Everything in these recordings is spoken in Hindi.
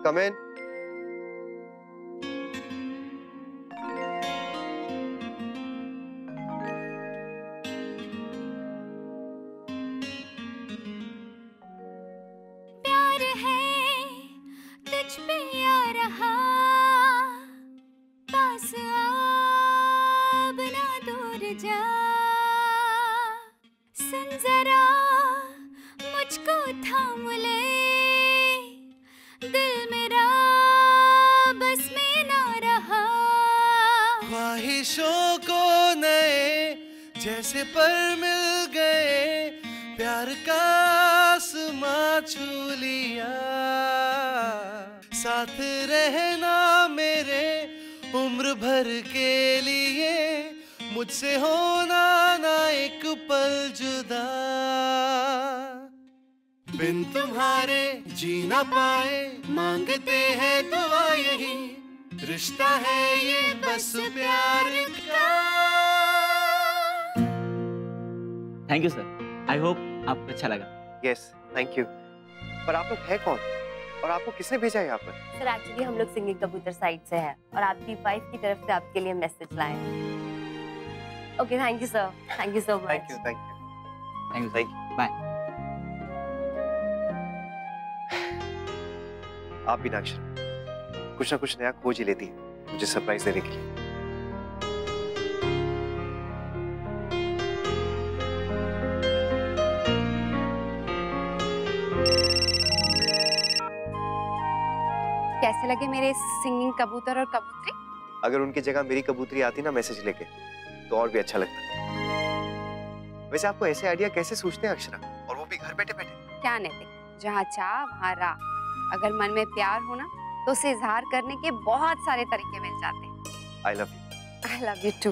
कम इन। प्यार है तुझ पे आ रहा, पास आ बिना दूर जा, सुन जरा मुझको थाम ले, दिल मेरा बस में ना रहा। ख्वाहिशों को नए जैसे पर मिल गए, प्यार का आसमां छू लिया, साथ रहना मेरे उम्र भर के लिए, मुझसे होना ना एक पल जुदा, बिन तुम्हारे जी ना पाए, मांगते हैं दुआ यही, रिश्ता है ये बस प्यार का। Thank you sir, I hope आपको अच्छा लगा। Yes thank you. पर आप लोग हैं कौन और आपको किसने भेजा है यहाँ पर? सर एक्चुअली हम लोग सिंगिंग कबूतर साइड से हैं और आपकी वाइफ की तरफ से आपके लिए मैसेज लाए हैं। Okay thank you sir, thank you so much. Thank you thank you thank you thank you. Bye. आप भी ना अक्षरा कुछ ना कुछ नया खोज ही लेती है मुझे सरप्राइज देने के लिए। कैसे लगे मेरे सिंगिंग कबूतर और कबूतरी? अगर उनकी जगह मेरी कबूतरी आती ना मैसेज लेके तो और भी अच्छा लगता। वैसे आपको ऐसे आइडिया कैसे सूझते हैं अक्षरा, और वो भी घर बैठे बैठे? क्या नैतिक, जहाँ चाह वहाँ राह। अगर मन में प्यार हो ना तो उसे इजहार करने के बहुत सारे तरीके मिल जाते हैं। I love you. I love you too.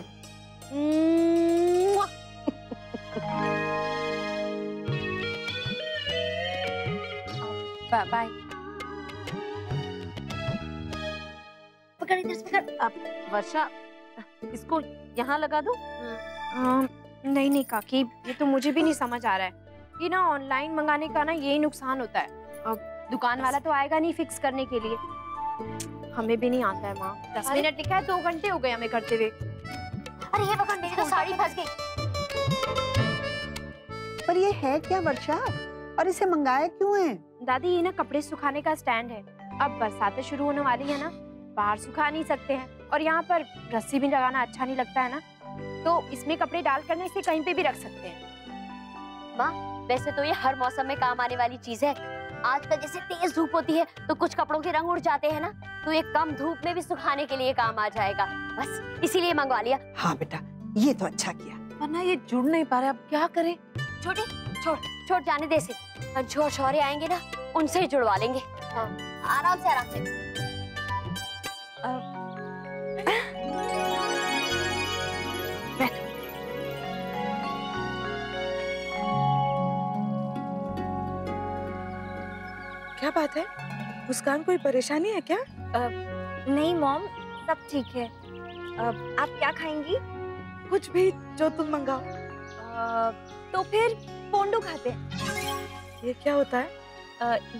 Bye. पकड़ इधर से पकड़। अब वर्षा इसको यहाँ लगा दो। नहीं नहीं काकी, ये तो मुझे भी नहीं समझ आ रहा है। ये ना ऑनलाइन मंगाने का ना यही नुकसान होता है। अब दुकान वाला तो आएगा नहीं फिक्स करने के लिए। हमें भी नहीं आता है माँ। 10 मिनट लिखा है, 2 घंटे हो गए हमें करते हुए। अरे ये पकड़, मेरी तो साड़ी फंस गई। पर ये है क्या वर्षा, और इसे मंगाया क्यों है? दादी ये ना कपड़े सुखाने का स्टैंड है। अब बरसातें शुरू होने वाली है ना, बाहर सुखा नहीं सकते हैं और यहाँ पर रस्सी भी लगाना अच्छा नहीं लगता है ना, तो इसमें कपड़े डाल कर ना इसे कहीं पे भी रख सकते हैं। माँ वैसे तो ये हर मौसम में काम आने वाली चीज है। आजकल जैसे तेज धूप होती है तो कुछ कपड़ों के रंग उड़ जाते हैं ना, तो ये कम धूप में भी सुखाने के लिए काम आ जाएगा, बस इसीलिए मंगवा लिया। हाँ बेटा ये तो अच्छा किया, वरना ये जुड़ नहीं पा रहा, अब क्या करें? छोटे छोड़ जाने दे इसे, जो शौर्य आएंगे ना उनसे ही जुड़वा लेंगे। हाँ, आराम से। क्या बात है मुस्कान, कोई परेशानी है क्या? नहीं मॉम, सब ठीक है। आप क्या खाएंगी? कुछ भी जो तुम मंगाओ। तो फिर पोंडो खाते हैं। ये क्या होता है?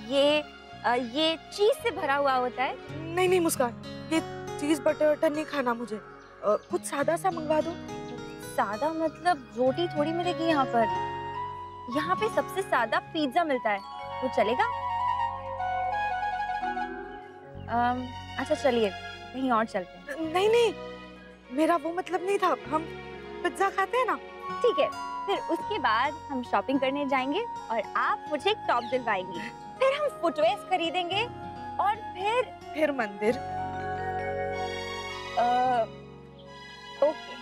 ये चीज से भरा हुआ होता है। नहीं मुस्कान, ये चीज बटर नहीं खाना मुझे। कुछ सादा सा मंगवा दो। सादा मतलब रोटी थोड़ी मिलेगी यहाँ पर। यहाँ पे सबसे सादा पिज्जा मिलता है, वो चलेगा? अच्छा चलिए कहीं और चलते हैं। नहीं मेरा वो मतलब नहीं था, हम पिज्जा खाते हैं ना। ठीक है, फिर उसके बाद हम शॉपिंग करने जाएंगे और आप मुझे एक टॉप दिलवाएंगी, फिर हम फुटवेयर्स खरीदेंगे और फिर मंदिर। ओके।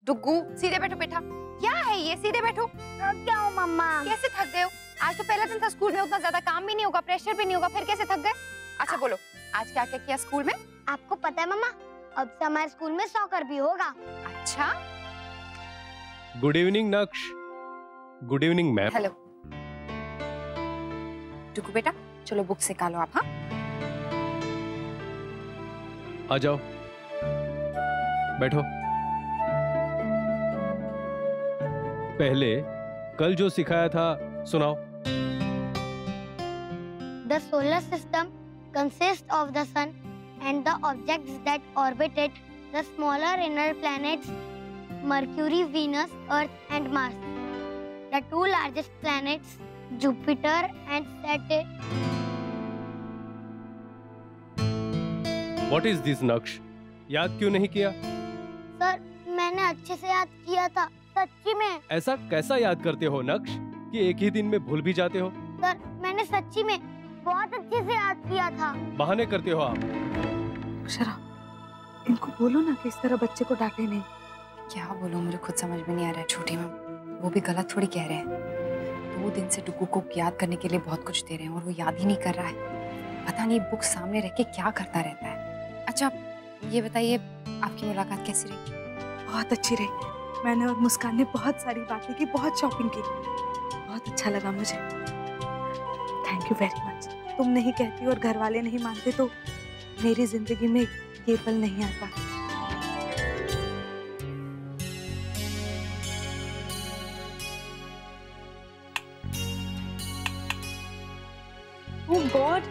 डुग्गू सीधे बैठो बेटा। क्या है ये, सीधे बैठो। क्या हो मम्मा? कैसे थक गए हो? आज तो पहला दिन था स्कूल में, उतना ज्यादा काम भी नहीं होगा, प्रेशर भी नहीं होगा, फिर कैसे थक गए? अच्छा बोलो, आज क्या क्या किया स्कूल में? आपको पता है मम्मा, अब से हमारे स्कूल में सॉकर भी होगा। अच्छा। गुड इवनिंग नक्श। Good evening ma'am. Hello Duggu बेटा, चलो बुक से निकालो आप। हाँ आ जाओ, बैठो। पहले कल जो सिखाया था सुनाओ। The solar system consists of the sun and the objects that orbit it, the smaller inner planets Mercury, Venus, Earth and Mars. The two largest planets Jupiter and Saturn. What is this नक्श? याद क्यों नहीं किया? सर, मैंने अच्छे से याद किया था, सच्ची में। ऐसा कैसा याद करते हो नक्श कि एक ही दिन में भूल भी जाते हो? सर, मैंने सच्ची में बहुत अच्छे से याद किया था। बहाने करते हो आप। अक्षरा, इनको बोलो ना कि इस तरह बच्चे को डांटे नहीं। क्या बोलूं, मुझे खुद समझ में नहीं आ रहा है। छोटी मैम, वो भी गलत थोड़ी कह रहे हैं। 2 दिन से डुगू को याद करने के लिए बहुत कुछ दे रहे हैं और वो याद ही नहीं कर रहा है। पता नहीं बुक सामने रख के क्या करता रहता है। अच्छा ये बताइए, आपकी मुलाकात कैसी रही? बहुत अच्छी रही। मैंने और मुस्कान ने बहुत सारी बातें की, बहुत शॉपिंग की। बहुत अच्छा लगा मुझे। Thank you very much. तुम नहीं कहती और घर वाले नहीं मानते तो मेरी जिंदगी में ये पल नहीं आता। ओह गॉड,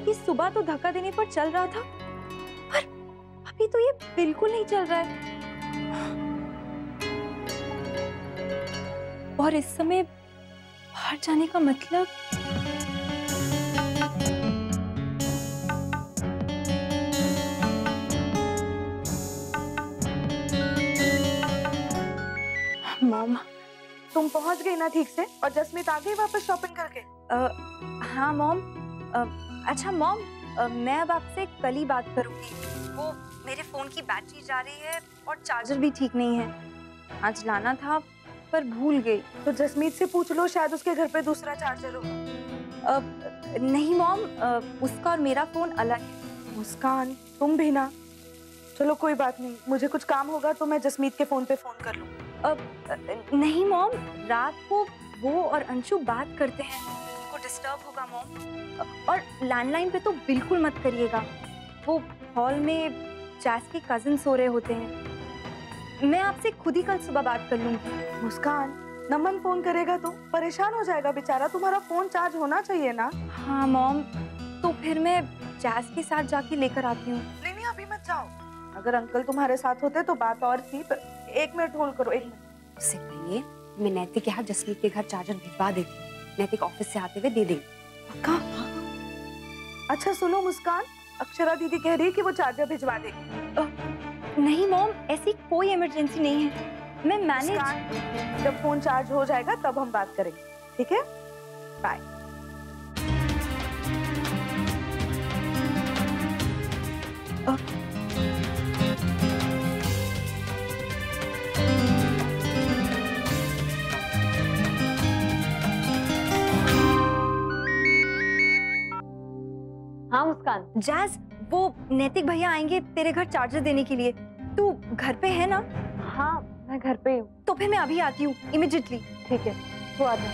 ये सुबह तो धक्का देने पर चल रहा था, पर अभी तो ये बिल्कुल नहीं चल रहा है। और इस समय बाहर जाने का मतलब मॉम, तुम पहुंच गई ना ठीक से? और जसमीत आ गई वापस शॉपिंग करके? हाँ मॉम। अच्छा मॉम, मैं अब आपसे कल ही बात करूंगी। वो मेरे फोन की बैटरी जा रही है और चार्जर भी ठीक नहीं है। आज लाना था पर भूल गई। तो जसमीत से पूछ लो, शायद उसके घर पे दूसरा चार्जर होगा। नहीं मॉम, उसका और मेरा फोन अलग है। मुस्कान, तुम भी ना। चलो कोई बात नहीं, मुझे कुछ काम होगा तो मैं जसमीत के फोन पे फोन कर लूँ। नहीं मॉम, रात को वो और अंशु बात करते हैं, उनको डिस्टर्ब होगा मॉम। और लैंडलाइन पे तो बिल्कुल मत करिएगा, वो हॉल में जैस के कजिन सो रहे होते हैं। मैं आपसे खुद ही कल सुबह बात कर लूंगी। मुस्कान, नमन फोन करेगा तो परेशान हो जाएगा बेचारा, तुम्हारा फोन चार्ज होना चाहिए ना। हाँ मॉम, तो फिर मैं जैस के साथ जाके लेकर आती हूँ। नहीं अभी मत जाओ, अगर अंकल तुम्हारे साथ होते तो बात और थी। पर 1 मिनट होल्ड करो, 1 मिनट। उससे पहले मैं नैतिक के हाथ जसमीत के घर चार्जर भिजवा देती हूँ। नैतिक ऑफिस से आते हुए दे देंगे। पक्का? अच्छा सुनो मुस्कान, अक्षरा दीदी कह रही है कि वो चार्जर भिजवा देगी। नहीं मॉम, ऐसी कोई इमरजेंसी नहीं है, मैं मैनेज। जब फोन चार्ज हो जाएगा तब हम बात करेंगे, ठीक है? बाय। हाँ मुस्कान। जैस, वो नैतिक भैया आएंगे तेरे घर चार्जर देने के लिए। तू घर पे है ना? हाँ मैं घर पे हूँ। तो फिर मैं अभी आती हूँ, इमिडिएटली। ठीक है, वो आ जा।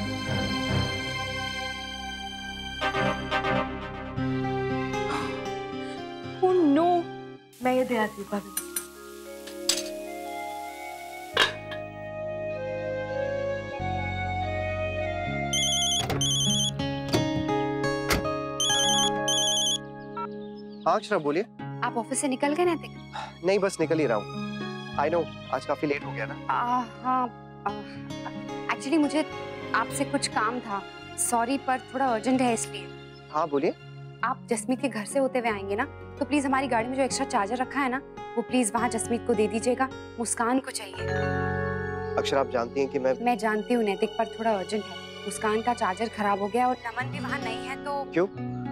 ओह नो, मैं ये दे आती हूँ भाभी। हाँ अक्षरा बोलिए। आप ऑफिस से निकल गए नैतिक? नहीं, बस निकल ही रहा हूँ। आई नो, आज काफी लेट हो गया ना। हाँ, एक्चुअली मुझे आपसे कुछ काम था। सॉरी, पर थोड़ा अर्जेंट है इसलिए। हाँ बोलिए। आप जसमीत के घर से होते हुए आएंगे ना, तो प्लीज हमारी गाड़ी में जो एक्स्ट्रा चार्जर रखा है ना, वो प्लीज वहाँ जसमीत को दे दीजिएगा। मुस्कान को चाहिए। अक्षरा आप जानती हैं कि मैं जानती हूँ नैतिक, पर थोड़ा अर्जेंट है। मुस्कान का चार्जर खराब हो गया और नमन भी वहाँ नहीं है तो। क्यों?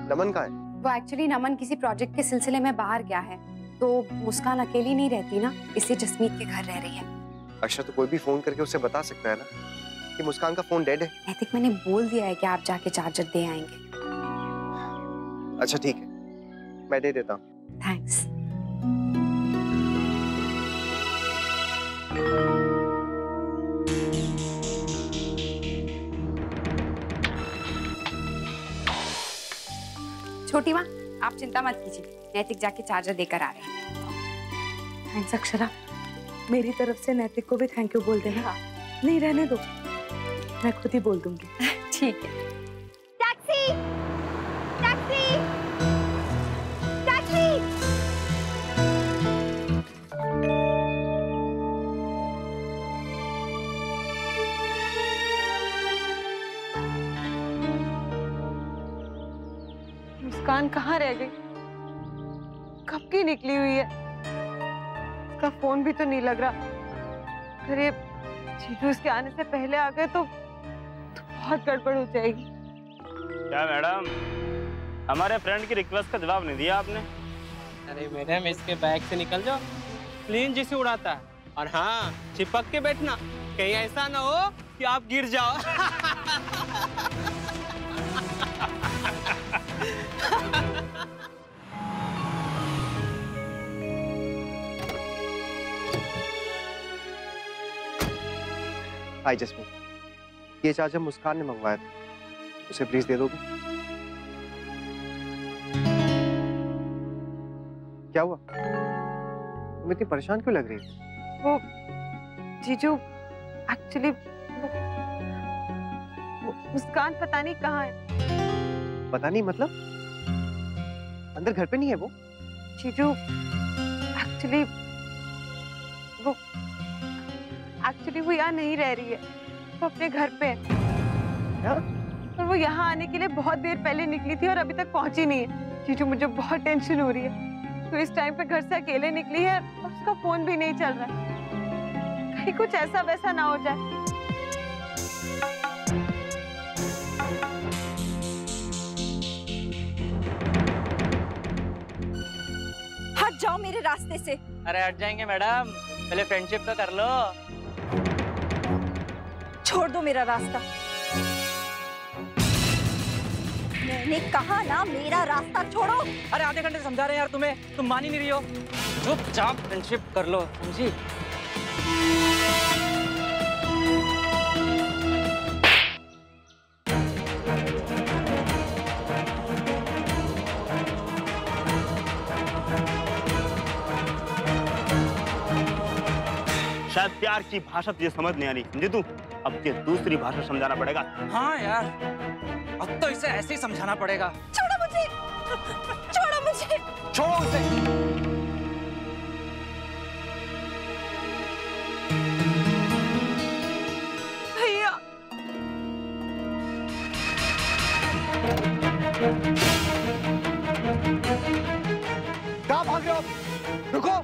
नमन कहाँ है? वो एक्चुअली नमन किसी प्रोजेक्ट के सिलसिले में बाहर गया है, तो मुस्कान अकेली नहीं रहती ना, इसलिए जसमीत के घर रह रही है। अक्षरा तो कोई भी फोन करके उसे बता सकता है ना कि मुस्कान का फोन डेड है। नैतिक, मैंने बोल दिया है कि आप जाके चार्जर दे आएंगे। अच्छा ठीक है, मैं दे देता हूँ। थैंक्स। छोटी माँ, आप चिंता मत कीजिए, नैतिक जाके चार्जर देकर आ रहे हैं। थैंक्स अक्षरा, मेरी तरफ से नैतिक को भी थैंक यू बोल देना। नहीं रहने दो, मैं खुद ही बोल दूंगी। ठीक है। टैक्सी! टैक्सी! मुस्कान कहाँ रह गई? कब की निकली हुई है? उसका फोन भी तो नहीं लग रहा। अरे जीजू इसके आने से पहले आ गए तो बहुत गड़बड़ हो जाएगी। क्या मैडम, हमारे फ्रेंड की रिक्वेस्ट का जवाब नहीं दिया आपने? अरे मैडम, इसके बैग से निकल जाओ, प्लेन जैसे उड़ाता है। और हाँ, चिपक के बैठना, कहीं ऐसा ना हो कि आप गिर जाओ। हाय जस्मीन, ये चार्जर मुस्कान ने मंगवाया था, उसे प्लीज दे दोगे? क्या हुआ? तुम इतनी परेशान क्यों लग रही है? वो जीजू एक्चुअली मुस्कान पता नहीं कहाँ है। पता नहीं मतलब? अंदर घर पे नहीं है वो? जीजू एक्चुअली वो यहाँ नहीं रह रही है, वो अपने घर पे है। क्या? और वो यहाँ आने के लिए बहुत देर पहले निकली थी और अभी तक पहुंची नहीं है। जीजू मुझे बहुत टेंशन हो रही है। तो इस टाइम पे घर से अकेले निकली है और उसका फोन भी नहीं चल रहा है। कहीं कुछ ऐसा वैसा ना हो जाए। हट जाओ मेरे रास्ते से। अरे हट जाएंगे मैडम, पहले फ्रेंडशिप तो कर लो। छोड़ दो मेरा रास्ता। मैंने कहा ना, मेरा रास्ता छोड़ो। अरे आधे घंटे समझा रहे हैं यार तुम्हें, तुम मान ही नहीं रही हो। चुपचाप फ्रेंडशिप कर लो, समझी? शायद प्यार की भाषा तुझे समझ नहीं आ रही, समझे तू? अब तुझे दूसरी भाषा समझाना पड़ेगा। हाँ यार, अब तो इसे ऐसे ही समझाना पड़ेगा। छोड़ो मुझे, छोड़ो मुझे, छोड़ो उसे। भैया कहाँ भाग रहे हो? रुको।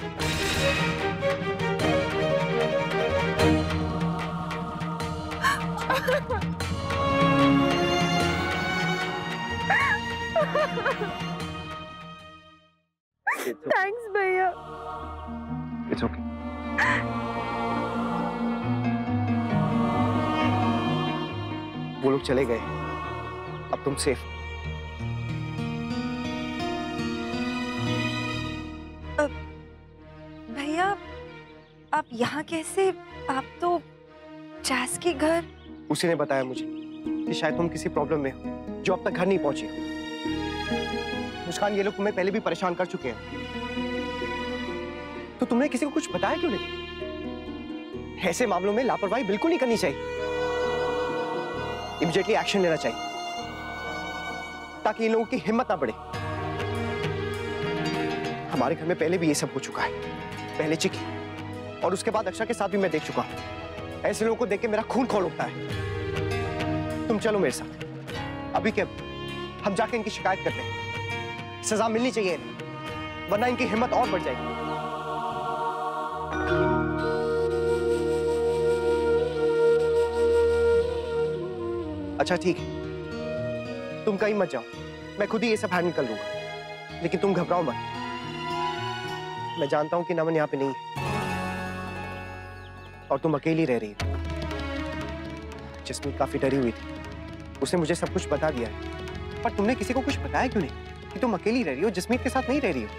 थैंक्स भैया। It's okay. वो लोग चले गए, अब तुम सेफ। भैया आप यहाँ कैसे? आप तो जैस के घर। उसी ने बताया मुझे कि शायद तुम किसी प्रॉब्लम में हो जो अब तक घर नहीं पहुंची हो। मुस्कान, ये लोग तुम्हें पहले भी परेशान कर चुके हैं, तो तुमने किसी को कुछ बताया क्यों नहीं? ऐसे मामलों में लापरवाही बिल्कुल नहीं करनी चाहिए। इमीडिएटली एक्शन लेना चाहिए ताकि इन लोगों की हिम्मत ना बढ़े। हमारे घर में पहले भी ये सब हो चुका है, पहले चिकी और उसके बाद अक्षरा के साथ भी मैं देख चुका हूं। ऐसे लोगों को देख के मेरा खून खौल उठता है। तुम चलो मेरे साथ, अभी के हम जाके इनकी शिकायत करते हैं। सजा मिलनी चाहिए इन्हें, वरना इनकी हिम्मत और बढ़ जाएगी। अच्छा ठीक है, तुम कहीं मत जाओ, मैं खुद ही ये सब हैंडल कर लूंगा। लेकिन तुम घबराओ मत, मैं जानता हूं कि नमन यहाँ पे नहीं है और तुम अकेली रह रही हो। जस्मीन काफी डरी हुई थी, उसने मुझे सब कुछ बता दिया है, पर तुमने किसी को कुछ बताया क्यों नहीं कि तुम अकेली रह रही हो, जस्मीन के साथ नहीं रह रही हो?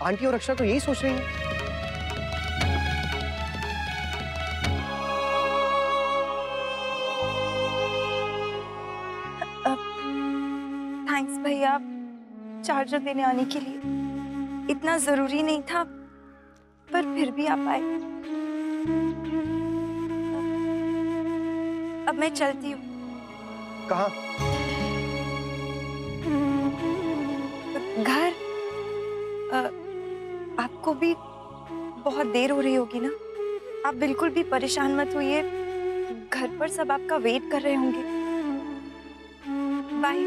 आंटी और अक्षरा तो यही सोच रही हैं। थैंक्स भैया चार्जर देने आने के लिए। इतना जरूरी नहीं था, पर फिर भी आप आए। अब मैं चलती हूँ। कहाँ? घर। आपको भी बहुत देर हो रही होगी ना? आप बिल्कुल भी परेशान मत होइए, घर पर सब आपका वेट कर रहे होंगे। बाय।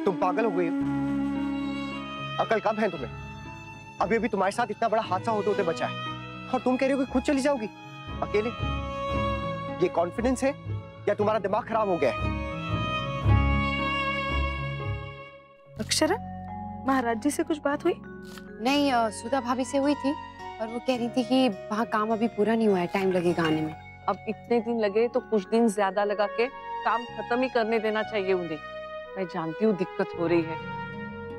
तुम पागल हो गई हो? अकल कम है तुम्हें? अभी अभी तुम्हारे साथ इतना बड़ा हादसा होते होते बचा है और तुम कह रही हो कि खुद चली जाओगी अकेले? ये कॉन्फिडेंस है या तुम्हारा दिमाग खराब हो गया है? अक्षरा, महाराज जी से कुछ बात हुई? नहीं, सुधा भाभी से हुई थी और वो कह रही थी कि वहाँ काम अभी पूरा नहीं हुआ है, टाइम लगेगा आने में। अब इतने दिन लगे तो कुछ दिन ज्यादा लगा के काम खत्म ही करने देना चाहिए उन्हें। मैं जानती हूँ दिक्कत हो रही है,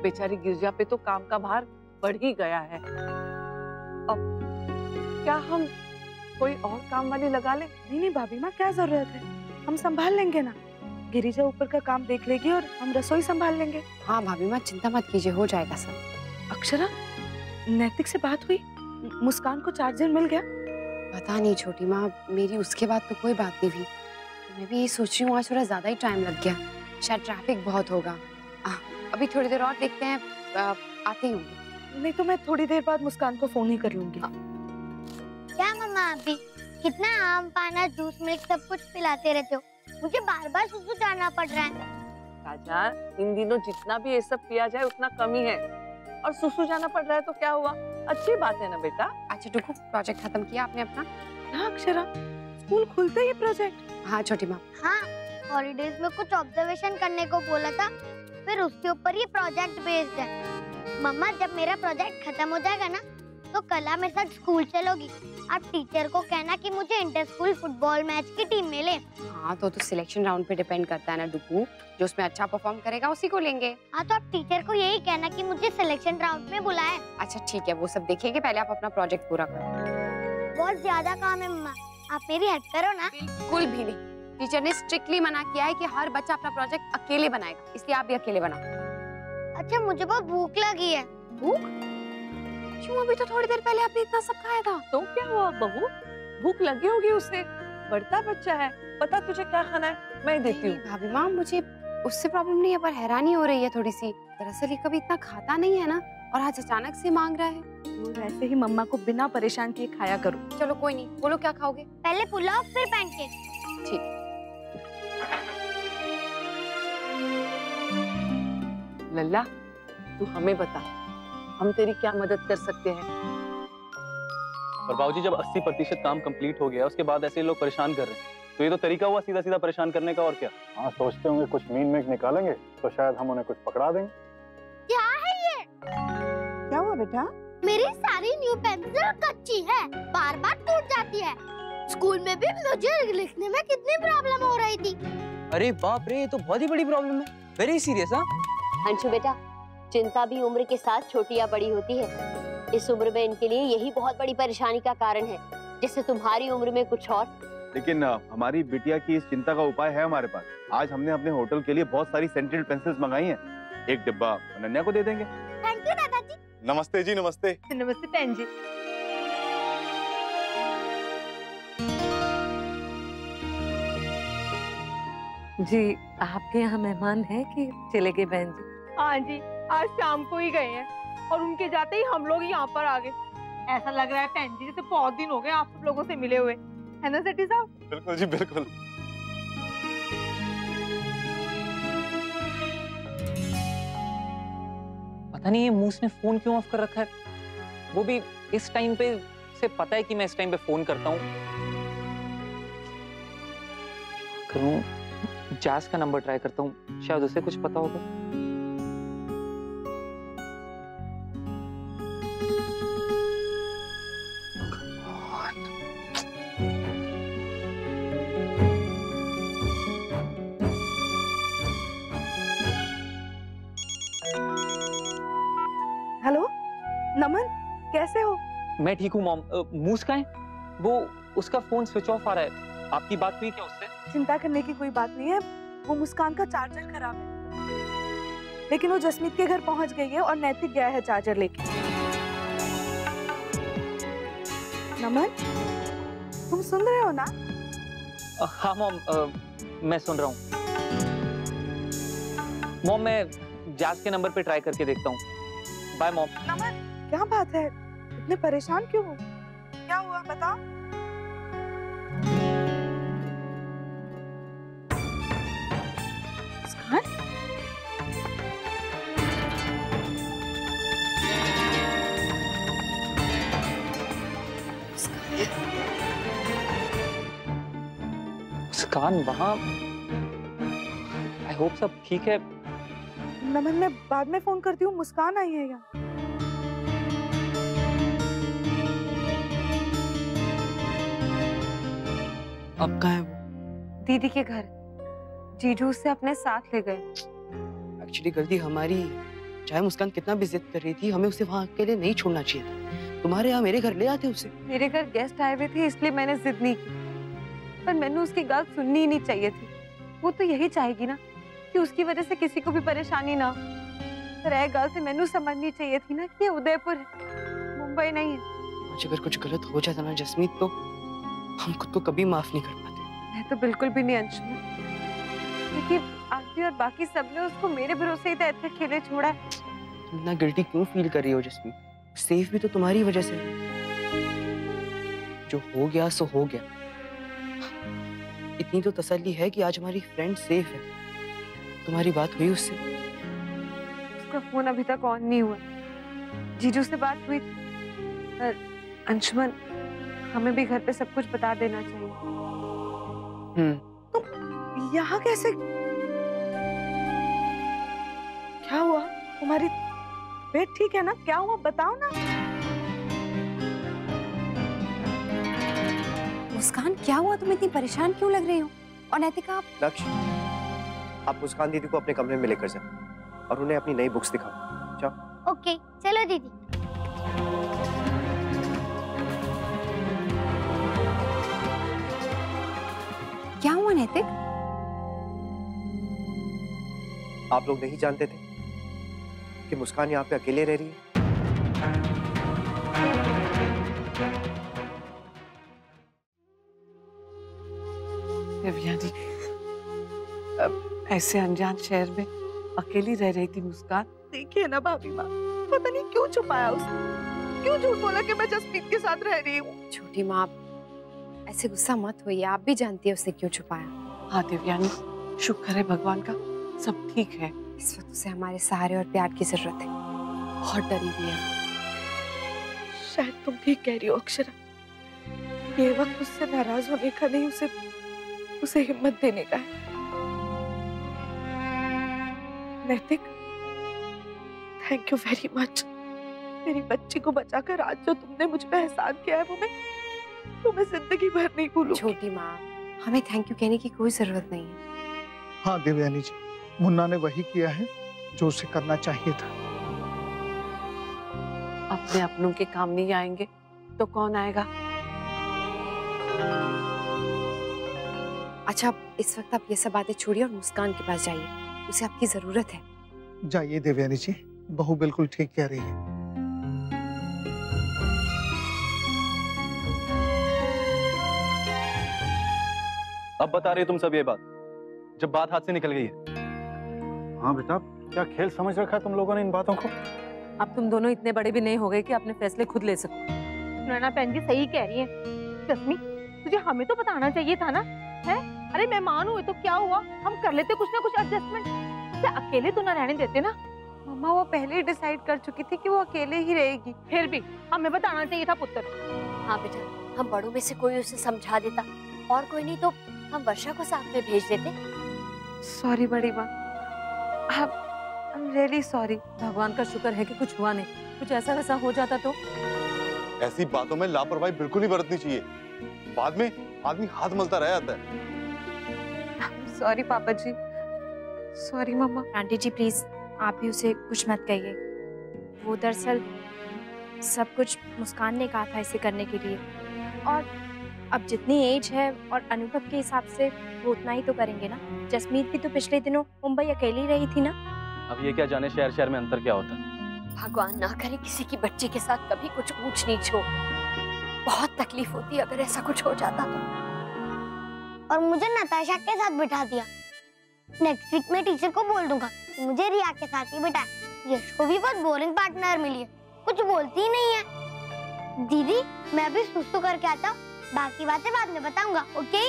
बेचारी गिरजा पे तो काम का भार बढ़ ही गया है। अब क्या हम कोई और काम वाली लगा ले? नहीं भाभी माँ, क्या जरूरत है, हम संभाल लेंगे ना। गिरिजा ऊपर का काम देख लेगी और हम रसोई संभाल लेंगे। हाँ भाभी माँ, चिंता मत कीजिए, हो जाएगा सब। अक्षरा, नैतिक से बात हुई? मुस्कान को चार्जर मिल गया? पता नहीं छोटी माँ, मेरी उसके बाद तो कोई बात नहीं हुई। मैं भी ये सोच रही हूँ आज थोड़ा ज्यादा ही टाइम लग गया, शायद ट्रैफिक बहुत होगा। अभी थोड़ी देर और देखते हैं, आते ही होंगे। नहीं तो मैं थोड़ी देर बाद मुस्कान को फोन ही कर लूंगी। क्या मम्मा, अभी कितना आम पाना जूस मिल्क सब कुछ पिलाते रहते हो, मुझे बार बार सुसु जाना पड़ रहा है। राजा, इन दिनों जितना भी ये सब पिया जाए उतना कम ही है, और सुसु जाना पड़ रहा है तो क्या हुआ, अच्छी बात है ना बेटा। अच्छा टुकू, प्रोजेक्ट खत्म किया आपने अपना? हाँ अक्षरा, स्कूल खुलते ही प्रोजेक्ट। हाँ छोटी माँ। हाँ, हॉलीडेज में कुछ ऑब्जर्वेशन करने को बोला था, फिर उसके ऊपर ही प्रोजेक्ट बेस्ड है। मम्मा, जब मेरा प्रोजेक्ट खत्म हो जाएगा ना तो कल मेरे साथ स्कूल चलोगी। आप टीचर को कहना कि मुझे इंटर स्कूल फुटबॉल मैच की टीम में ले। हाँ तो सिलेक्शन राउंड पे डिपेंड करता है ना डुकू, जो उसमें अच्छा परफॉर्म करेगा उसी को लेंगे। हाँ तो आप टीचर को यही कहना कि मुझे सिलेक्शन राउंड में बुलाए। अच्छा ठीक है, वो सब देखेंगे, पहले आप अपना प्रोजेक्ट पूरा करो। बहुत ज्यादा काम है मम्मा, आप मेरी हेल्प करो ना। बिल्कुल भी नहीं, टीचर ने स्ट्रिक्टली मना किया है कि हर बच्चा अपना प्रोजेक्ट अकेले बनाएगा, इसलिए आप भी अकेले बनाओ। अच्छा, मुझे बहुत भूख लगी है। भूख? क्यों, अभी तो थोड़ी देर पहले आपने इतना सब खाया था। तो क्या हुआ बहू, भूख लगी होगी उसे, बढ़ता बच्चा है, पता तुझे क्या खाना है, मैं देती हूँ। भाभी माँ, मुझे उससे प्रॉब्लम नहीं है, पर हैरानी हो रही है थोड़ी सी। दरअसल ये कभी इतना खाता नहीं है ना, और आज अचानक से मांग रहा है। तो वैसे ही मम्मा को बिना परेशान किए खाया करो। चलो कोई नहीं, बोलो क्या खाओगे? पहले पुलाव फिर पैनकेक। ठीक। लल्ला, तू हमें बता, हम तेरी क्या मदद कर सकते हैं? और बाबूजी, जब 80% काम कंप्लीट हो गया उसके बाद ऐसे लोग परेशान कर रहे हैं, तो ये तो तरीका हुआ सीधा सीधा परेशान करने का, और क्या? हाँ, सोचते होंगे कुछ मीन मेक निकालेंगे तो शायद हम उन्हें कुछ पकड़ा देंगे। क्या है ये? क्या हुआ बेटा? मेरी सारी न्यू पेंसिल कच्ची है, बार बार टूट जाती है। स्कूल में भी मुझे लिखने में कितनी प्रॉब्लम हो रही थी। अरे बाप रे, ये तो बहुत ही बड़ी प्रॉब्लम है, वेरी सीरियस। हाँ अंशु बेटा, चिंता भी उम्र के साथ छोटी या बड़ी होती है। इस उम्र में इनके लिए यही बहुत बड़ी परेशानी का कारण है, जैसे तुम्हारी उम्र में कुछ और। लेकिन हमारी बिटिया की इस चिंता का उपाय है हमारे पास। आज हमने अपने होटल के लिए बहुत सारी सेंटेड पेंसिल्स मंगाई हैं, एक डिब्बा अनन्या को दे देंगे। थैंक यू दादाजी। नमस्ते जी। नमस्ते। नमस्ते बहन जी। जी, आपके यहाँ मेहमान हैं कि चले गए बहन जी? हाँ जी, आज शाम को ही गए हैं और उनके जाते ही हम लोग यहाँ पर आ गए। ऐसा लग रहा है बहन जी जैसे बहुत दिन हो गए आप सब लोगों से मिले हुए, है ना सेठी साहब? बिल्कुल जी, बिल्कुल। पता नहीं ये मूस ने फोन क्यों ऑफ कर रखा है, वो भी इस टाइम पे। से पता है कि मैं इस टाइम पे फोन करता हूँ। करूँ, जैस का नंबर ट्राई करता हूँ, शायद उसे कुछ पता होगा। हेलो नमन, कैसे हो? मैं ठीक हूँ मॉम। मूस का है, वो उसका फोन स्विच ऑफ आ रहा है। आपकी बात हुई क्या उससे? चिंता करने की कोई बात नहीं है, वो मुस्कान का चार्जर खराब है, लेकिन वो जसमीत के घर पहुंच गई है और नैतिक गया है चार्जर लेके। नमन, तुम सुन रहे हो ना? हाँ मॉम, मैं सुन रहा हूँ। मॉम, मैं जैस के नंबर पे ट्राई करके देखता हूँ। Bye mom. नमन, क्या बात है, इतने परेशान क्यों हो? क्या हुआ बताओ? मुस्कान वहाँ, आई होप सब ठीक है। नमन, मैं बाद में फोन करती हूँ, मुस्कान आई है यहाँ। अब कहाँ है वो? दीदी के घर। जीजू उसे अपने साथ ले गए। एक्चुअली गलती हमारी, चाहे मुस्कान कितना भी जिद कर रही थी, हमें उसे वहाँ अकेले नहीं छोड़ना चाहिए था। तुम्हारे यहाँ मेरे घर ले आते उसे। मेरे घर गेस्ट आए हुए थे इसलिए मैंने जिद नहीं की, पर मैंने उसकी बात सुननी ही नहीं चाहिए थी। वो तो यही चाहेगी ना कि उसकी वजह से किसी को भी परेशानी ना हो। पर ऐ गल से मैंने समझनी चाहिए थी ना कि ये उदयपुर है, मुंबई नहीं है। आज अगर कुछ गलत हो जाता ना जसमीत, तो हम खुद को कभी माफ नहीं कर पाते। मैं तो बिल्कुल भी नहीं अंशुमन, क्योंकि आरती और बाकी सबने उसको मेरे भरोसे ही तो ऐसे अकेले छोड़ा है। तुम इतना गिल्टी क्यों फील कर रही हो जसमीत? सेफ भी तो तुम्हारी वजह से है। जो हो गया सो हो गया। इतनी तो तसल्ली है कि आज हमारी फ्रेंड सेफ है। तुम्हारी बात हुई उससे? उसका फोन अभी तक ऑन नहीं हुआ। जीजू से बात हुई थी, पर अंशुमन हमें भी घर पे सब कुछ बता देना चाहिए। तुम यहाँ कैसे? क्या हुआ? तुम्हारी पेट ठीक है ना? क्या हुआ बताओ ना। मुस्कान, क्या हुआ? तुम इतनी परेशान क्यों लग रही हो? और नैतिका, आप लक्ष्य, आप मुस्कान दीदी को अपने कमरे में लेकर जाओ और उन्हें अपनी नई बुक्स दिखाओ। जाओ। ओके, चलो दीदी। क्या हुआ नैतिक? आप लोग नहीं जानते थे कि मुस्कान यहाँ पे अकेले रह रही है? देवयानी, अब ऐसे अनजान शहर में अकेली रह रही थी मुस्कान। देखिए ना भाभी माँ, पता नहीं क्यों छुपाया उसने, क्यों झूठ बोला कि मैं जसमीत के साथ रह रही हूँ। छोटी माँ, ऐसे गुस्सा मत होइए, आप भी जानती है उसने क्यों छुपाया। हाँ देवयानी, शुक्र है भगवान का, सब ठीक है। इस वक्त उसे हमारे सहारे और प्यार की जरूरत है। बहुत डरी हुई है। शायद तुम ठीक कह रही हो अक्षरा, ये वक्त उससे नाराज होने का नहीं, उसे हिम्मत देने का है। नैतिक, थैंक यू वेरी मच। मेरी बच्ची को बचाकर आज जो तुमने मुझ पे एहसान किया है वो मैं तुम्हें जिंदगी भर नहीं भूलूंगी। छोटी माँ, हमें थैंक यू कहने की कोई जरूरत नहीं है। हाँ देवयानी जी, मुन्ना ने वही किया है जो उसे करना चाहिए था। अपने अपनों के काम नहीं आएंगे तो कौन आएगा? अच्छा, इस वक्त आप ये सब बातें छोड़िए और मुस्कान के पास जाइए, उसे आपकी जरूरत है। जाइए देवयानी जी, बहू बिल्कुल ठीक कह रही है। अब बता रहे तुम सब ये बात, जब बात हाथ से निकल गई है। हाँ बेटा, क्या खेल समझ रखा है तुम लोगों ने इन बातों को? अब तुम दोनों इतने बड़े भी नहीं हो गए कि अपने फैसले खुद ले सको। नैना बहन जी सही कह रही है। जसमीत, तुझे हमें तो बताना चाहिए था ना, है? अरे मेहमान हुए तो क्या हुआ, हम कर लेते कुछ ना कुछ एडजस्टमेंट। उसे अकेले तो ना रहने देते ना। मम्मा, वो पहले ही डिसाइड कर चुकी थी कि वो अकेले ही रहेगी। फिर भी हमें बताना चाहिए था पुत्र। हाँ बेटा, हम बड़ों में से कोई उसे समझा देता, और कोई नहीं तो हम वर्षा को साथ में भेज देते। सॉरी बड़ी माँ, आई एम रियली सॉरी। भगवान का शुक्र है कि कुछ हुआ नहीं, कुछ ऐसा वैसा हो जाता तो। ऐसी बातों में लापरवाही बिल्कुल नहीं बरतनी चाहिए, बाद में आदमी हाथ मलता रह जाता है। सॉरी पापा जी, सॉरी मम्मा। आंटी जी प्लीज, आप भी उसे कुछ मत कहिए। वो दरअसल सब कुछ मुस्कान ने कहा था इसे करने के लिए, और अब जितनी एज है और अनुभव के हिसाब से वो उतना ही तो करेंगे ना। जसमीत भी तो पिछले दिनों मुंबई अकेली रही थी ना। अब ये क्या जाने शहर शहर में अंतर क्या होता है। भगवान ना करे किसी की बच्ची के साथ कभी कुछ ऊंच नीच हो। बहुत तकलीफ होती अगर ऐसा कुछ हो जाता तो। और मुझे नताशा के साथ बिठा दिया। नेक्स्ट वीक मैं टीचर को बोल दूंगा कि मुझे रिया के साथ ही बिठा। यश को भी बहुत बोरिंग पार्टनर मिली है, कुछ बोलती ही नहीं है। दीदी, मैं भी सुसु करके आता हूँ, बाकी बातें बाद में बताऊंगा, ओके?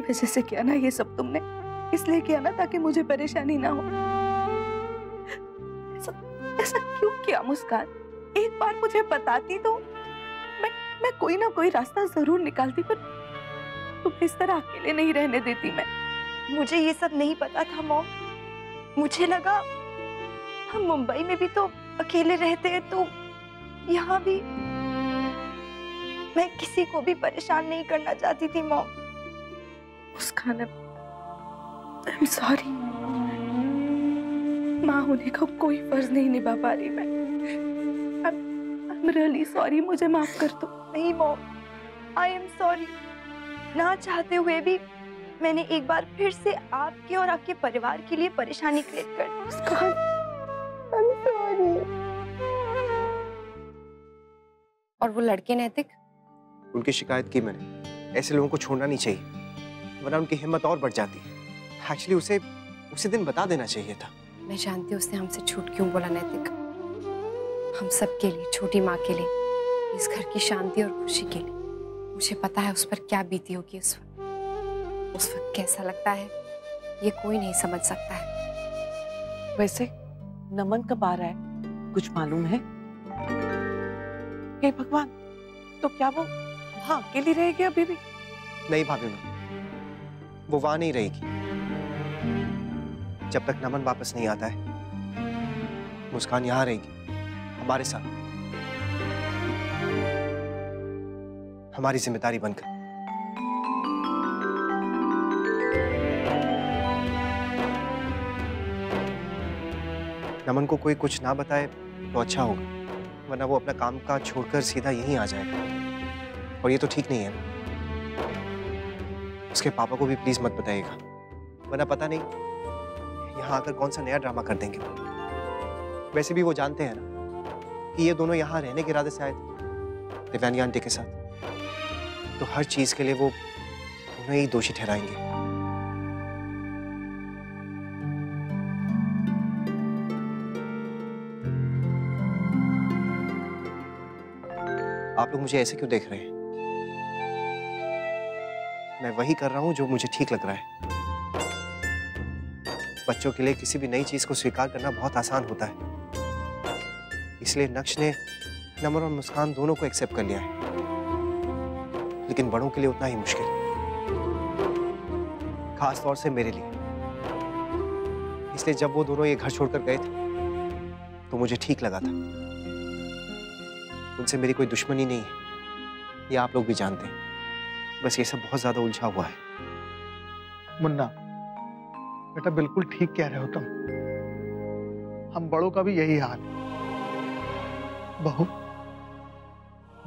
वजह से किया ना ये सब तुमने, इसलिए किया ना ताकि मुझे परेशानी ना हो। ऐसा क्यों किया मुस्कान? एक बार मुझे बताती तो मैं कोई ना कोई रास्ता जरूर निकालती, पर तुम्हें इस तरह अकेले नहीं रहने देती मैं। मुझे ये सब नहीं पता था मॉम। मुझे लगा हम मुंबई में भी तो अकेले रहते हैं, तो यहाँ भी। मैं किसी को भी परेशान नहीं करना चाहती थी mom. Muskan, I am sorry. माँ होने का कोई फर्ज नहीं निभा पा रही मैं। आई एम रियली सॉरी, मुझे माफ कर दो। नहीं मॉम, आई एम सॉरी। ना चाहते हुए भी मैंने एक बार फिर से आपके और आपके परिवार के लिए परेशानी क्रिएट कर दी। मुस्कान, आई एम सॉरी। और वो लड़के नैतिक? उनकी शिकायत की मैंने। ऐसे लोगों को छोड़ना नहीं चाहिए, वरना उनकी हिम्मत और बढ़ जाती है। एक्चुअली उसे दिन बता देना चाहिए था। मैं जानती हूँ उसने हमसे झूठ क्यों बोला नैतिक। हम सब के लिए, छोटी माँ के लिए, इस घर की शांति और खुशी के लिए। मुझे पता है उस पर क्या बीती होगी उस वक्त कैसा लगता है, ये कोई नहीं समझ सकता है। वैसे नमन कब आ रहा है, कुछ मालूम है? हे भगवान, तो क्या वो वहाँ अकेली रहेगी अभी भी? नहीं भाभी माँ, वो वहां नहीं रहेगी जब तक नमन वापस नहीं आता है। मुस्कान यहाँ रहेगी हमारे साथ, हमारी जिम्मेदारी बनकर। नमन को कोई कुछ ना बताए तो अच्छा होगा, वरना वो अपना काम काज छोड़कर सीधा यहीं आ जाएगा, और ये तो ठीक नहीं है ना। उसके पापा को भी प्लीज मत बताइएगा, वरना पता नहीं यहाँ आकर कौन सा नया ड्रामा कर देंगे। वैसे भी वो जानते हैं ना कि ये दोनों यहाँ रहने के इरादे से आए थे दिव्यांगी आंटी के साथ, तो हर चीज के लिए वो उन्हें ही दोषी ठहराएंगे। आप लोग मुझे ऐसे क्यों देख रहे हैं? मैं वही कर रहा हूं जो मुझे ठीक लग रहा है। बच्चों के लिए किसी भी नई चीज को स्वीकार करना बहुत आसान होता है, इसलिए नक्श ने नमन और मुस्कान दोनों को एक्सेप्ट कर लिया है, लेकिन बड़ों के लिए उतना ही मुश्किल, खास तौर से मेरे लिए। इसलिए जब वो दोनों ये घर छोड़कर गए थे तो मुझे ठीक लगा था। उनसे मेरी कोई दुश्मनी नहीं है, ये आप लोग भी जानते हैं। बस ये सब बहुत ज्यादा उलझा हुआ है। मुन्ना बेटा, बिल्कुल ठीक कह रहे हो तुम। हम बड़ों का भी यही हाल है। बहू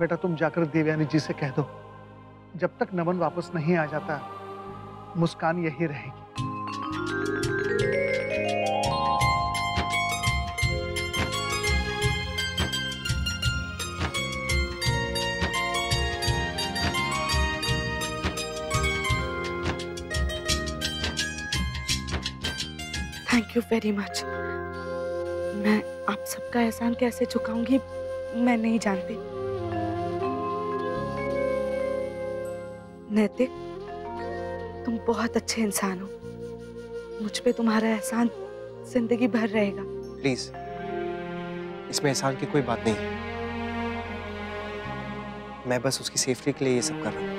बेटा, तुम जाकर देवयानी जी से कह दो, जब तक नमन वापस नहीं आ जाता मुस्कान यही रहेगी। Thank you very much. मैं आप सबका एहसान कैसे चुकाऊंगी मैं नहीं जानती। नैतिक, तुम बहुत अच्छे इंसान हो। मुझ पे तुम्हारा एहसान जिंदगी भर रहेगा। प्लीज, इसमें एहसान की कोई बात नहीं है। मैं बस उसकी सेफ्टी के लिए ये सब कर रहा हूँ।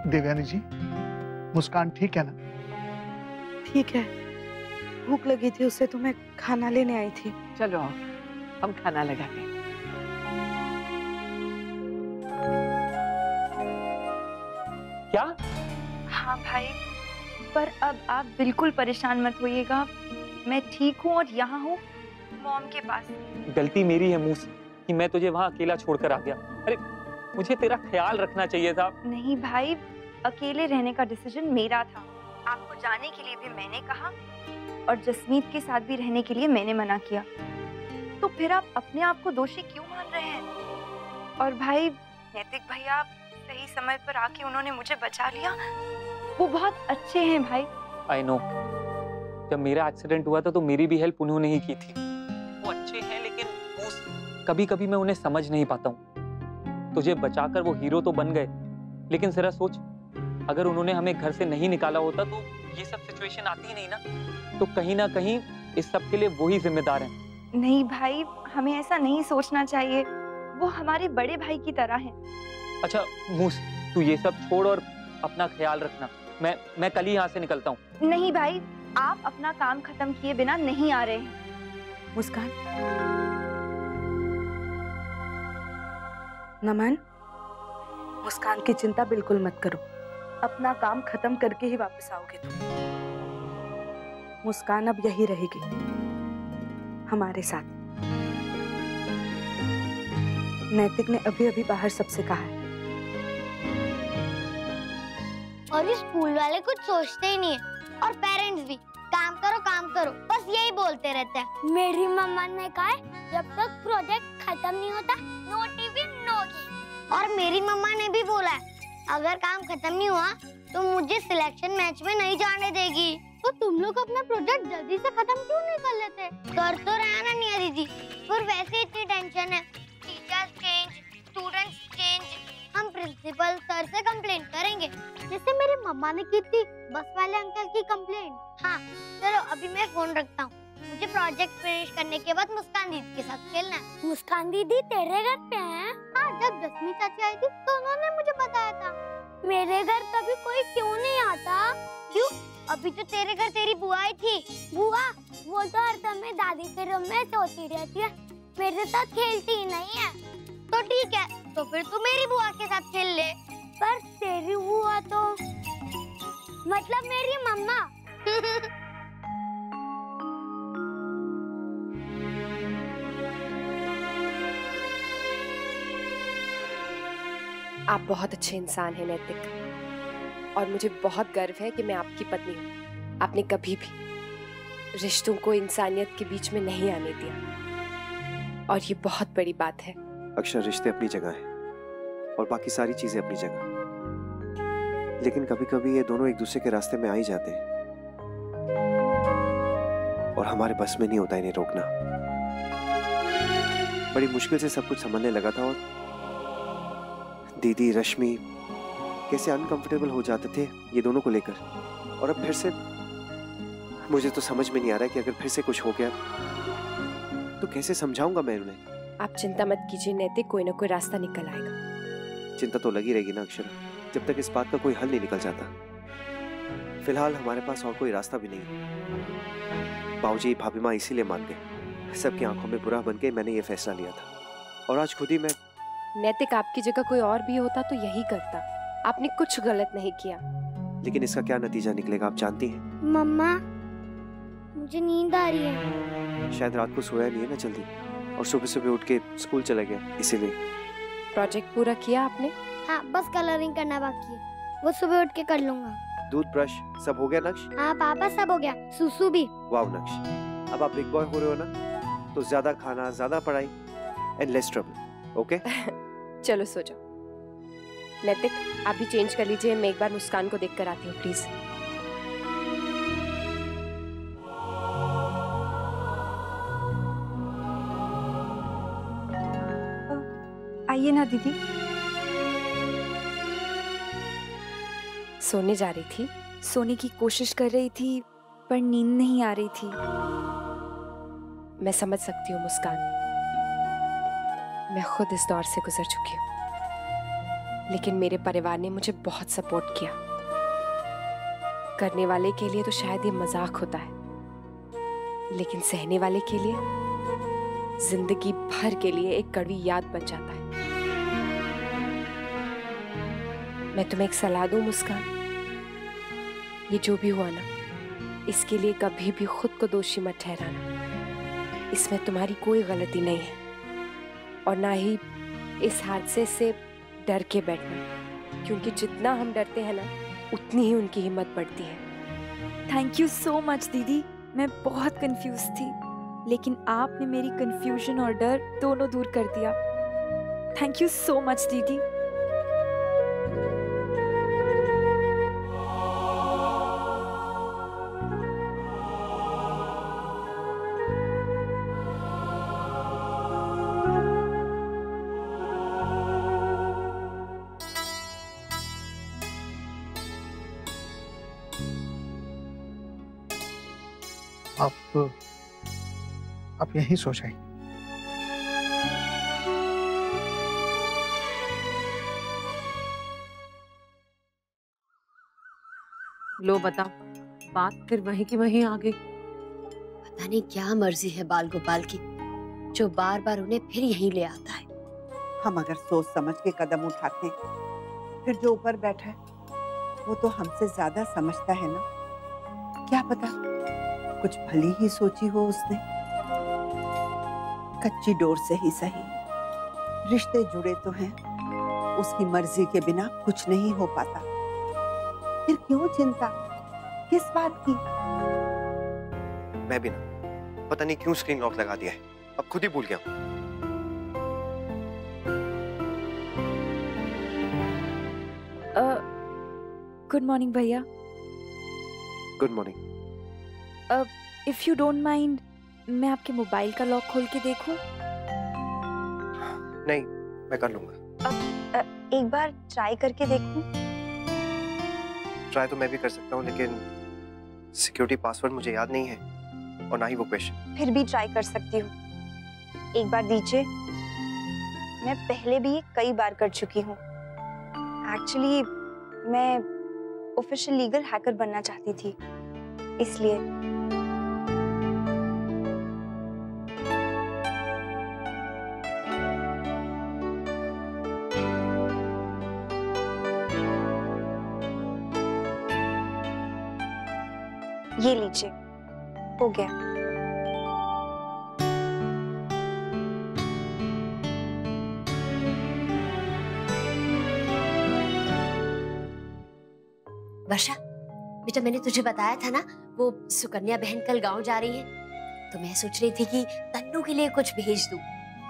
देवयानी जी, मुस्कान ठीक है ना? ठीक है, भूख लगी थी उसे तो मैं खाना लेने आई थी। चलो हम खाना लगाते हैं। क्या? हाँ भाई, पर अब आप बिल्कुल परेशान मत होइएगा। मैं ठीक हूँ और यहाँ हूँ मॉम के पास। गलती मेरी है मूस कि मैं तुझे वहाँ अकेला छोड़कर आ गया। अरे मुझे तेरा ख्याल रखना चाहिए था। नहीं भाई, अकेले रहने का डिसीजन मेरा था। आपको जाने के लिए भी मैंने कहा और जसमीत के साथ भी रहने के लिए मैंने मना किया। तो फिर आप अपने आप को दोषी क्यों मान रहे हैं? और भाई नैतिक भैया सही समय पर आके उन्होंने मुझे बचा लिया। वो बहुत अच्छे हैं भाई। आई नो, जब मेरा एक्सीडेंट हुआ था तो मेरी भी हेल्प उन्होंने ही की थी। वो अच्छे हैं, लेकिन कभी कभी मैं उन्हें समझ नहीं पाता हूँ। तुझे बचाकर वो हीरो तो बन गए, लेकिन जरा सोच, अगर उन्होंने हमें घर से नहीं निकाला होता तो ये सब सिचुएशन आती ही नहीं ना। तो कहीं ना कहीं इस सब के लिए वो ही जिम्मेदार हैं। नहीं भाई, हमें ऐसा नहीं सोचना चाहिए। वो हमारे बड़े भाई की तरह हैं। अच्छा मूस, तू ये सब छोड़ और अपना ख्याल रखना। मैं कल ही यहाँ से निकलता हूँ। नहीं भाई, आप अपना काम खत्म किए बिना नहीं आ रहे हैं। मुस्कान, नमन, मुस्कान की चिंता बिल्कुल मत करो। अपना काम खत्म करके ही वापस आओगे तुम। मुस्कान अब यही रहेगी हमारे साथ। नैतिक ने अभी अभी बाहर सबसे कहा है। और ये स्कूल वाले कुछ सोचते ही नहीं है, और पेरेंट्स भी काम करो बस यही बोलते रहते हैं। मेरी मम्मा ने कहा है जब तक प्रोजेक्ट खत्म नहीं होता नो टीवी नो गेम। और मेरी मम्मा ने भी बोला है अगर काम खत्म नहीं हुआ तो मुझे सिलेक्शन मैच में नहीं जाने देगी। तो तुम लोग अपना प्रोजेक्ट जल्दी से खत्म क्यों नहीं कर लेते? कर तो रहा ना निया दीदी, पर वैसे इतनी टेंशन है। टीचर्स चेंज, स्टूडेंट्स चेंज, हम प्रिंसिपल सर से कंप्लेंट करेंगे, जैसे मेरी मम्मा ने की थी बस वाले अंकल की कंप्लेंट। हाँ चलो अभी मैं फोन रखता हूँ, मुझे प्रोजेक्ट फिनिश करने के बाद मुस्कान दीदी के साथ खेलना है। मुस्कान दीदी तेरे घर पे हैं? हाँ, जब जस्मी चाची आई थी तो उन्होंने मुझे बताया था। मेरे घर कभी कोई क्यों नहीं आता? क्यों? अभी तो तेरे घर तेरी बुआ आई थी। बुआ? वो तो हर समय दादी के रूम में सोती रहती है, मेरे साथ खेलती ही नहीं है। तो ठीक है, तो फिर तू मेरी बुआ के साथ खेल ले। पर तेरी बुआ तो मतलब मेरी मम्मा। आप बहुत अच्छे इंसान हैं नैतिक, और मुझे बहुत गर्व है कि मैं आपकी पत्नी हूँ। आपने कभी भी रिश्तों को इंसानियत के बीच में नहीं आने दिया, और ये बहुत बड़ी बात है। अक्षर, रिश्ते अपनी जगह है और बाकी सारी चीजें अपनी जगह, लेकिन कभी कभी ये दोनों एक दूसरे के रास्ते में आ ही जाते हैं और हमारे बस में नहीं होता इन्हें रोकना। बड़ी मुश्किल से सब कुछ समझने लगा था, और दीदी रश्मि कैसे अनकंफर्टेबल हो जाते थे ये दोनों को लेकर, और अब फिर से मुझे तो समझ में नहीं आ रहा है कि अगर फिर से कुछ हो गया तो कैसे समझाऊंगा मैं उन्हें। आप चिंता मत कीजिए नैतिक, कोई ना कोई रास्ता निकल आएगा। चिंता तो लगी रहेगी ना अक्षर, जब तक इस बात का कोई हल नहीं निकल जाता। फिलहाल हमारे पास और कोई रास्ता भी नहीं। बाबूजी भाभी माँ इसीलिए मान गए, सबकी आंखों में बुरा बन के मैंने ये फैसला लिया था, और आज खुद ही मैं। नैतिक, आपकी जगह कोई और भी होता तो यही करता। आपने कुछ गलत नहीं किया। लेकिन इसका क्या नतीजा निकलेगा आप जानती हैं। मम्मा, मुझे नींद आ रही है। शायद रात को सोया नहीं है ना जल्दी, और सुबह सुबह उठ के स्कूल चले गए, इसीलिए। प्रोजेक्ट पूरा किया आपने? हाँ, बस कलरिंग करना बाकी है, वो सुबह उठ के कर लूंगा। दूध ब्रश सब हो गया नक्श? हाँ पापा, सब हो गया, सुसु भी। वाह नक्श, अब आप बिग बॉय हो रहे हो ना, तो ज्यादा खाना, ज्यादा पढ़ाई एंड लेस ट्रबल, ओके? चलो सो जाओ। नैतिक, आप भी चेंज कर लीजिए, मैं एक बार मुस्कान को देख कर आती हूँ प्लीज। आइए ना दीदी। सोने जा रही थी? सोने की कोशिश कर रही थी पर नींद नहीं आ रही थी। मैं समझ सकती हूँ मुस्कान, मैं खुद इस दौर से गुजर चुकी हूँ, लेकिन मेरे परिवार ने मुझे बहुत सपोर्ट किया। करने वाले के लिए तो शायद ये मजाक होता है, लेकिन सहने वाले के लिए जिंदगी भर के लिए एक कड़वी याद बन जाता है। मैं तुम्हें एक सलाह दूं मुस्कान, ये जो भी हुआ ना, इसके लिए कभी भी खुद को दोषी मत ठहराना। इसमें तुम्हारी कोई गलती नहीं है, और ना ही इस हादसे से डर के बैठना, क्योंकि जितना हम डरते हैं ना, उतनी ही उनकी हिम्मत बढ़ती है। थैंक यू सो मच दीदी, मैं बहुत कंफ्यूज थी, लेकिन आपने मेरी कंफ्यूजन और डर दोनों दूर कर दिया। थैंक यू सो मच दीदी। आप यहीं सो जाइए। लो बताओ, बात फिर वहीं की वहीं आ गई। पता नहीं क्या मर्जी है बाल गोपाल की, जो बार बार उन्हें फिर यहीं ले आता है। हम अगर सोच समझ के कदम उठाते हैं, फिर जो ऊपर बैठा है वो तो हमसे ज्यादा समझता है ना। क्या पता कुछ भली ही सोची हो उसने। कच्ची डोर से ही सही, रिश्ते जुड़े तो हैं, उसकी मर्जी के बिना कुछ नहीं हो पाता। फिर क्यों चिंता, किस बात की? मैं भी ना पता नहीं क्यों स्क्रीन लॉक लगा दिया है, अब खुद ही भूल गया। गुड मॉर्निंग भैया। Good morning. If you don't mind, मैं आपके मोबाइल का लॉक खोल के देखूं? नहीं, मैं कर लूंगा। एक बार ट्राई करके देखूं? ट्राई तो मैं भी कर सकता हूँ, लेकिन सिक्योरिटी पासवर्ड मुझे याद नहीं है और ना ही वो क्वेश्चन। फिर भी ट्राई कर सकती हूँ, एक बार दीजिए। मैं पहले भी कई बार कर चुकी हूँ। एक्चुअली मैं ऑफिशियल लीगल हैकर बनना चाहती थी, इसलिए। ये लीजिए, हो गया। वर्षा, बेटा मैंने तुझे बताया था ना, वो सुकन्या बहन कल गांव जा रही है, तो मैं सोच रही थी कि तन्नू के लिए कुछ भेज दूं।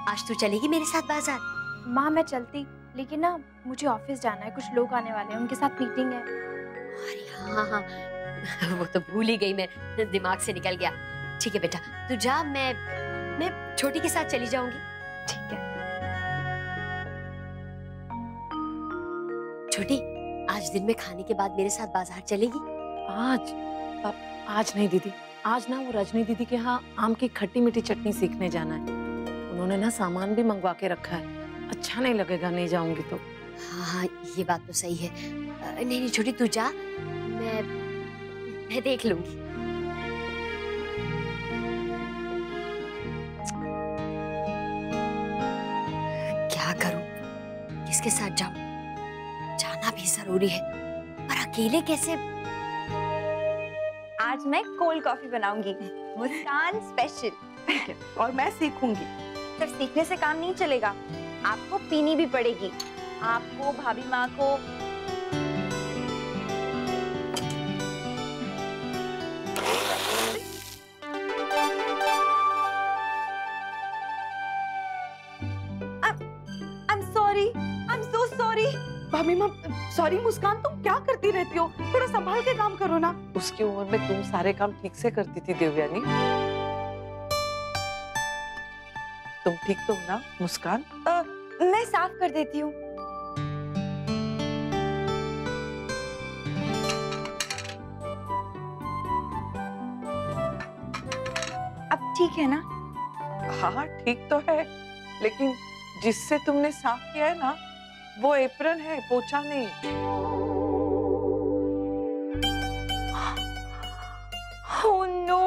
आज तू चलेगी मेरे साथ बाजार? माँ मैं चलती, लेकिन ना मुझे ऑफिस जाना है, कुछ लोग आने वाले हैं, उनके साथ मीटिंग है। अरे हाँ, वो तो भूल ही गई मैं, दिमाग से निकल गया। ठीक है बेटा, तू जा, मैं छोटी के साथ चली जाऊंगी। ठीक है। छोटी, आज दिन में खाने के बाद मेरे साथ बाजार चलेगी? आज नहीं दीदी, आज ना वो रजनी दीदी के यहाँ आम की खट्टी मीठी चटनी सीखने जाना है। उन्होंने ना सामान भी मंगवा के रखा है, अच्छा नहीं लगेगा नहीं जाऊंगी तो। हाँ, ये बात तो सही है। नहीं छोटी, तू जा, मैं देख लूंगी। क्या करूं, किसके साथ जाऊं? जाना भी जरूरी है, पर अकेले कैसे? आज मैं कोल्ड कॉफी बनाऊंगी, मुस्कान स्पेशल। और मैं सीखूंगी। सिर्फ सीखने से काम नहीं चलेगा, आपको पीनी भी पड़ेगी। आपको, भाभी माँ को। भाभी माँ, सॉरी मुस्कान, तुम क्या करती रहती हो? थोड़ा संभाल के काम करो ना। उसकी उम्र में तुम सारे काम ठीक से करती थी देवयानी। तुम ठीक तो हो ना मुस्कान? मैं साफ कर देती हूँ। अब ठीक है ना? हाँ ठीक तो है, लेकिन जिससे तुमने साफ किया है ना, वो एप्रन है, पोछा नहीं। Oh no,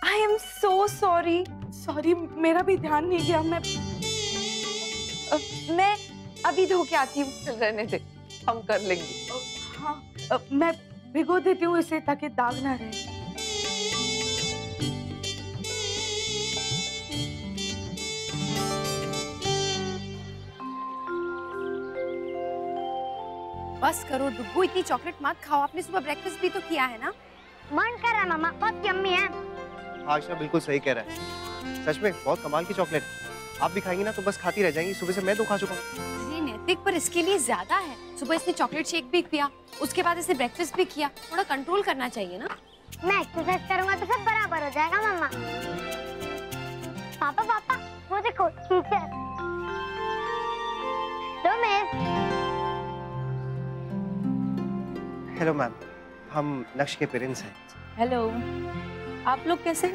I am so sorry. Sorry, मेरा भी ध्यान नहीं गया। मैं अभी धो के आती हूँ। रहने दे, हम कर लेंगे। हाँ, मैं भिगो देती हूँ इसे ताकि दाग ना रहे। बस करो डुग्गू, इतनी चॉकलेट मत खाओ। आपने सुबह ब्रेकफास्ट भी तो किया है ना? मन कर रहा है मामा, बहुत यम्मी है। आशा बिल्कुल सही कह रहा है, सच में बहुत कमाल की चॉकलेट है। आप भी खाएंगी ना तो बस खाती रह जाएंगी। सुबह से मैं तो खा चुका हूँ। अरे नैतिक, पर इसके लिए ज्यादा है। सुबह इसने चॉकलेट शेक भी पिया, उसके बाद इसने ब्रेकफास्ट भी किया। थोड़ा कंट्रोल करना चाहिए ना। मैं एक्सरसाइज करूंगा तो सब बराबर हो जाएगा मामा। पापा पापा, वो देखो टीचर। तो मिस। हेलो मैम, हम लक्ष्य के पेरेंट्स हैं। हेलो। आप लोग कैसे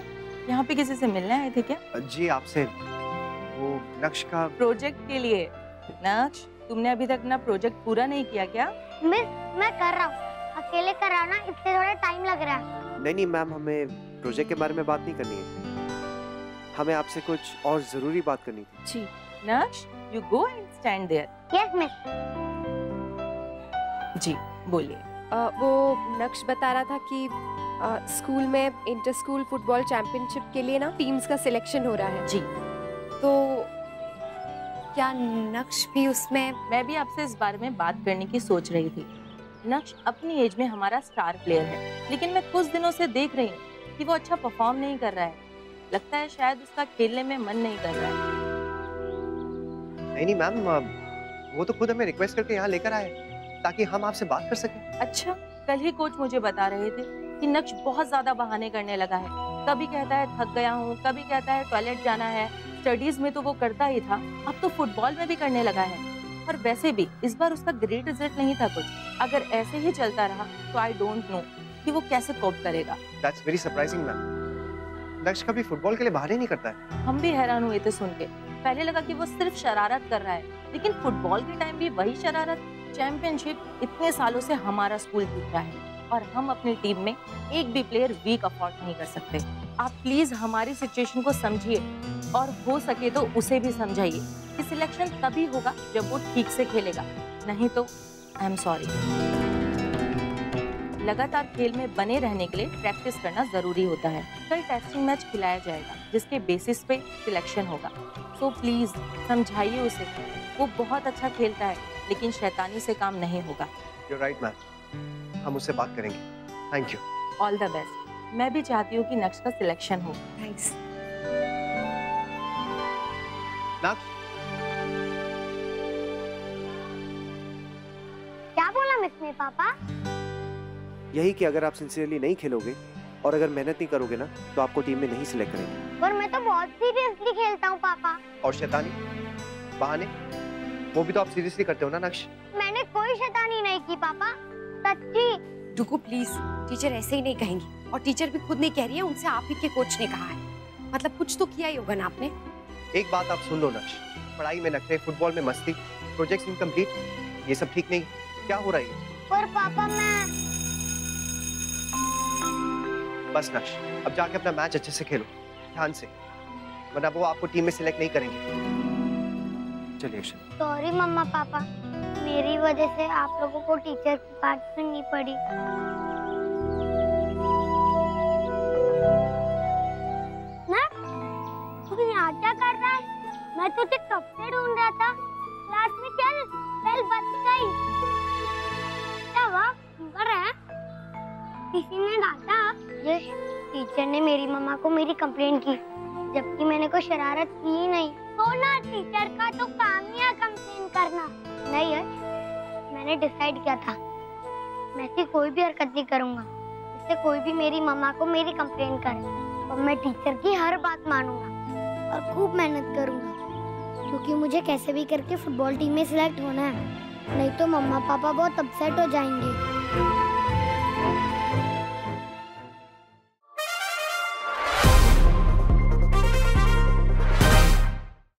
यहाँ पे किसी से मिलने आए थे क्या? जी आपसे वो नक्श का प्रोजेक्ट के लिए। नक्श, तुमने अभी तक अपना प्रोजेक्ट पूरा नहीं किया क्या? मिस, मैं कर रहा हूँ। अकेले कराना इससे थोड़ा टाइम लग रहा है। नहीं मैम, हमें प्रोजेक्ट के बारे में बात नहीं करनी है, हमें आपसे कुछ और जरूरी बात करनी थी। जी Naksh, you go and stand there. Yes miss. जी बोलिए। वो नक्श बता रहा था कि स्कूल में इंटर स्कूल फुटबॉल चैंपियनशिप के लिए ना टीम्स का सिलेक्शन हो रहा है। जी। तो क्या नक्श भी उसमें? मैं भी आपसे इस बारे में बात करने की सोच रही थी। नक्श अपनी एज में हमारा स्टार प्लेयर है, लेकिन मैं कुछ दिनों से देख रही हूँ कि वो अच्छा परफॉर्म नहीं कर रहा है। लगता है शायद उसका खेलने में मन नहीं कर रहा है। नहीं मैम, वो तो खुद हमें रिक्वेस्ट करके यहाँ लेकर आए ताकि हम आपसे बात कर सकें। अच्छा, कल ही कोच मुझे बता रहे थे कि नक्श बहुत ज्यादा बहाने करने लगा है। कभी कहता है थक गया हूँ, कभी कहता है टॉयलेट जाना है। स्टडीज में तो वो करता ही था, अब तो फुटबॉल में भी करने लगा है। और वैसे भी इस बार उसका ग्रेट रिजल्ट नहीं था कुछ। अगर ऐसे ही चलता रहा तो आई डोंट नो कि वो कैसे कोप करेगा। That's very surprising ma'am. नक्श कभी फुटबॉल के लिए बहाने नहीं करता है। हम भी हैरान हुए थे सुन के। पहले लगा कि वो सिर्फ शरारत कर रहा है, लेकिन फुटबॉल के टाइम भी वही शरारत। चैंपियनशिप इतने सालों से हमारा स्कूल जीत रहा है और हम अपनी टीम में एक भी प्लेयर वीक अफोर्ड नहीं कर सकते। आप प्लीज हमारी सिचुएशन को समझिए और हो सके तो उसे भी समझाइए कि सिलेक्शन तभी होगा जब वो ठीक से खेलेगा, नहीं तो आई एम सॉरी। लगातार खेल में बने रहने के लिए प्रैक्टिस करना जरूरी होता है। कल टेस्टिंग मैच खिलाया जाएगा जिसके बेसिस पे सिलेक्शन होगा। सो प्लीज समझाइए उसे। वो बहुत अच्छा खेलता है, लेकिन शैतानी से काम नहीं होगा। You're right मैम, हम उससे बात करेंगे। Thank you. All the best. मैं भी चाहती हूँ कि नक्श का सिलेक्शन हो। थैंक्स। नक्श, क्या बोला मिस ने पापा? यही कि अगर आप सिंसियरली नहीं खेलोगे और अगर मेहनत नहीं करोगे ना तो आपको टीम में नहीं सिलेक्ट करेंगे। पर मैं तो बहुत सीरियसली खेलता हूँ पापा। और शैतानी, बहाने, वो भी तो आप सीरियसली करते हो ना नक्श? मैंने कोई शैतानी नहीं की पापा, सच्ची। रुको प्लीज, टीचर ऐसे ही नहीं कहेंगी। और टीचर भी खुद नहीं कह रही है, उनसे आप ही के कोच ने कहा है। मतलब कुछ तो किया ही होगा ना आपने। एक बात आप सुन लो नक्श, पढ़ाई में नखरे, फुटबॉल में मस्ती, प्रोजेक्ट्स इनकम्प्लीट, ये सब ठीक नहीं। क्या हो रहा है? पर पापा मैं बस नक्श, अब जाके अपना मैच अच्छे से खेलो, ध्यान से, वरना वो आपको टीम में सिलेक्ट नहीं करेंगे। चलिए। सॉरी मम्मा पापा, मेरी वजह से आप लोगों को टीचर की बात सुननी पड़ी। ना, तू यहाँ क्या कर रहा है? मैं तुझे कब से ढूंढ रहा था। क्लास में चल, बेल बज गई। क्या हुआ? कर रहा है? किसी ने डांटा? यश, टीचर ने मेरी मम्मा को मेरी कंप्लेंट की, जबकि मैंने कोई शरारत की ही नहीं। तो ना टीचर का तो काम ही है कंप्लेन करना। नहीं यश, मैंने डिसाइड किया था मैं ऐसी कोई भी हरकत नहीं करूंगा जिससे कोई भी मेरी मम्मा को मेरी कंप्लेन करे। और मैं टीचर की हर बात मानूंगा और खूब मेहनत करूंगा, क्योंकि मुझे कैसे भी करके फुटबॉल टीम में सिलेक्ट होना है, नहीं तो मम्मा पापा बहुत अपसेट हो जाएंगे।